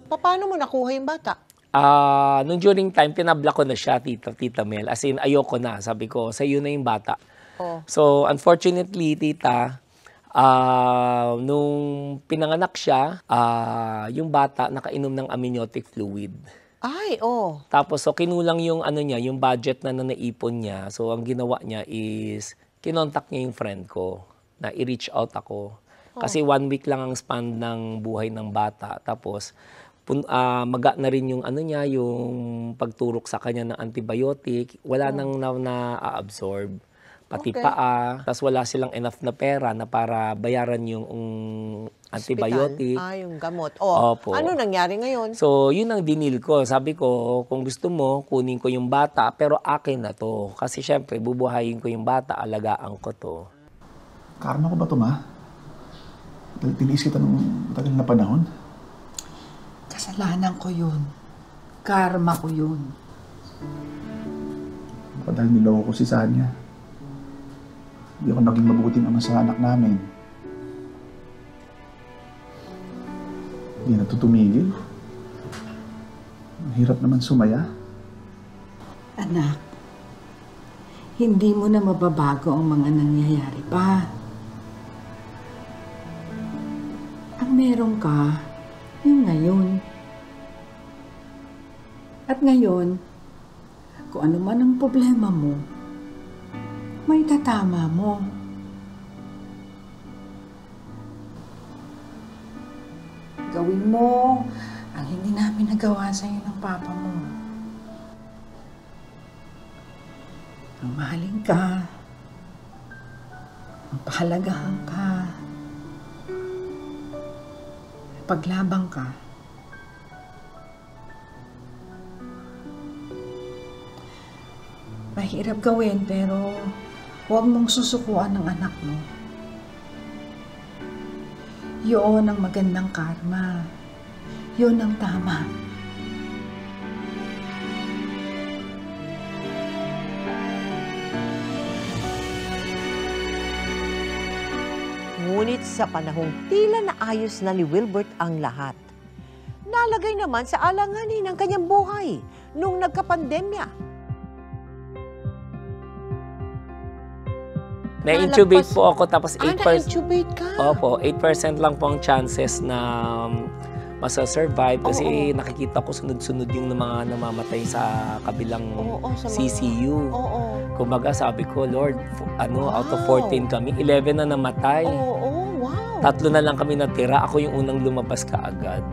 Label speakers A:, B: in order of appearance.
A: Paano mo nakuha yung bata?
B: Nung during time, pinablock ko na siya, Tita Mel. As in, ayoko na. Sabi ko, sa'yo na yung bata.
A: Oh.
B: So, unfortunately, Tita, nung pinanganak siya, yung bata nakainom ng amniotic fluid.
A: Ay, oh.
B: Tapos, so, kinulang yung, yung budget na naipon niya. So, ang ginawa niya is, kinontak niya yung friend ko na i-reach out ako. Kasi 1 week lang ang span ng buhay ng bata. Tapos, maga na rin yung yung pagturok sa kanya ng antibiotic. Wala nang na-absorb. Pati paa. Tapos wala silang enough na pera na para bayaran yung antibiotic.
A: Yung gamot. Oh,
B: opo.
A: Ano nangyari ngayon?
B: So, yun ang dinil ko. Sabi ko, kung gusto mo, kunin ko yung bata, pero akin na to. Kasi syempre, bubuhayin ko yung bata, alagaan ko to.
C: Karma ko ba ito, ma? Dahil tiniis kita nung matagal na panahon.
D: Kasalanan ko yun. Karma ko yun.
C: Baka dahil niloko ko si Sanya. Hindi ako naging mabuting ama sa anak namin. Hindi na ito tumigil. Ang hirap naman sumaya.
D: Anak, hindi mo na mababago ang mga nangyayari pa. Ang meron ka, yung ngayon. At ngayon, kung ano man ang problema mo, may tatama mo. Gawin mo ang hindi namin nagawa sa iyo ng papa mo. Ang mahalin ka, ang pahalagahan ka, paglabang ka. Mahirap gawin pero huwag mong susukuan ng anak mo. Yun ang magandang karma. Yun ang tama.
A: Ngunit sa panahong tila naayos na ni Wilbert ang lahat, nalagay naman sa alanganin ang kanyang buhay nung nagkapandemya.
B: Na-intubate po ako, tapos 8%.
A: Na-intubate ka?
B: Opo, 8% lang po ang chances na masa-survive kasi nakikita ko sunod-sunod yung mga namamatay sa kabilang CCU. Kumbaga sabi ko, Lord, out of 14 kami, 11 na namatay.
A: Wow.
B: 3 na lang kami natira, ako yung unang lumabas kaagad.